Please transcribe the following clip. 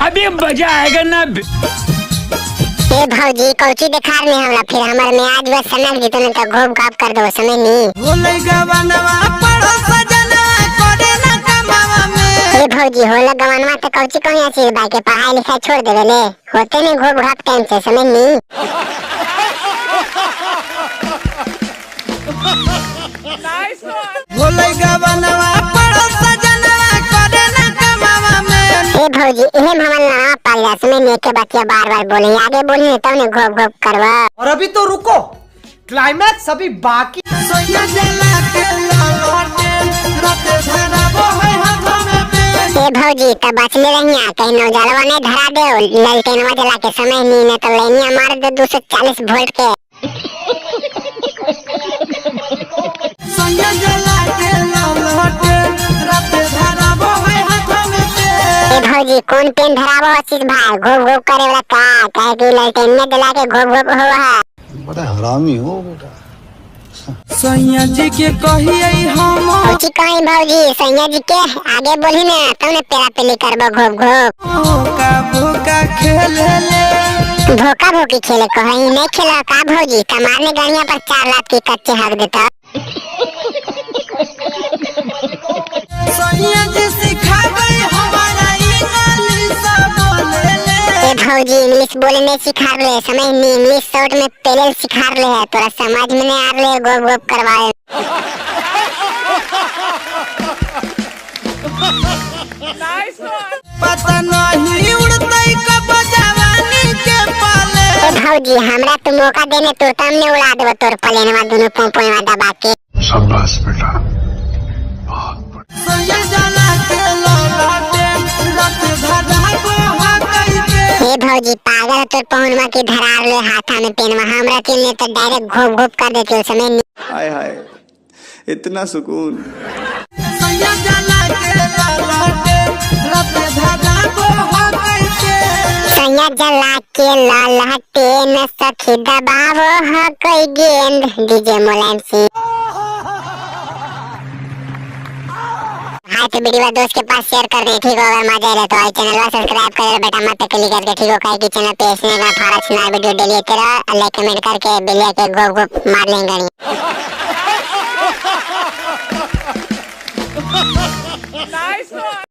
अभी मजा आएगा ना। ए भौजी कौची दिखा रहे हमरा, फिर हमार में आज बस सनक जी तो घूम घाप कर दो समय नहीं। ए भौजी होला गवनवा तो कौची कहीं ऐसी बाई के पढ़ाई लिखाई छोड़ देवे ले, होते नहीं घूम घाप टाइम से समय नहीं। ए भौजी इहे हमन ना पालिया समय नहीं के बतिया बार बार बोले, आगे बोली तो ने घोप घोप करवा। और अभी तो रुको, क्लाइमैक्स अभी बाकी। ए भौजी तब बचले रहिया कहीं नौजलवा ने धरा दे, ललटेनवा जला के समय नहीं ने तो लेनिया मार दे 240 वोल्ट के। ए भौजी कौन पेन धरावो चीज भाई, घोप घोप करे वाला का कहे कि ललटेन में जला के घोप घोप होवा। बड़ा हरामी हो बेटा। सैया जी के कहिए हम कौची कहीं भौजी सैया जी के आगे बोली ना तुमने पेरा पेली करबो घोप घोप। भूका भूका खेले ले, भोका भोकी खेले कहीं नहीं खेला का भौजी, कमाने गाड़ियां पर 4 लाख की कच्चे हक देता। सैया जी सिखा गई हमारा इंग्लिश बोले ले। ए भौजी इंग्लिश बोलने सिखा ले समय नहीं, इंग्लिश शॉर्ट में पहले सिखा ले है, तोरा समझ में नहीं आ रहे गोप गोप करवाए। पता नहीं उड़तई कब जवानी के पाले। ए भौजी हमरा तो मौका देने तो सामने उड़ा देबो तोर प्लेनवा दोनों पोंपोवा दबा के। शाबाश बेटा। सैया जला के लौटे रत धरा को हकई के। ए भौजी पागल तोर पहुनवा की धरार ले हाथा में पेनवा, हमरा के लिए तो डायरेक्ट घोप घोप कर देते समय नहीं। हाय हाय इतना सुकून। सैया जला के लौटे रत धरा को हकई के। सैया जला के ललहटे न सखी दबावो ह कोई गेंद, डीजे मुलायम सिंह। हाँ तो वीडियो दोस्त के पास शेयर कर दे, ठीक हो? अगर मजा आए तो आई चैनल को सब्सक्राइब कर बेटा, मत क्लिक करके, ठीक हो? कहीं की चैनल पे इसने का फारस ना वीडियो डेली तेरा लाइक कमेंट करके बेल के गोप गोप मार लेंगे।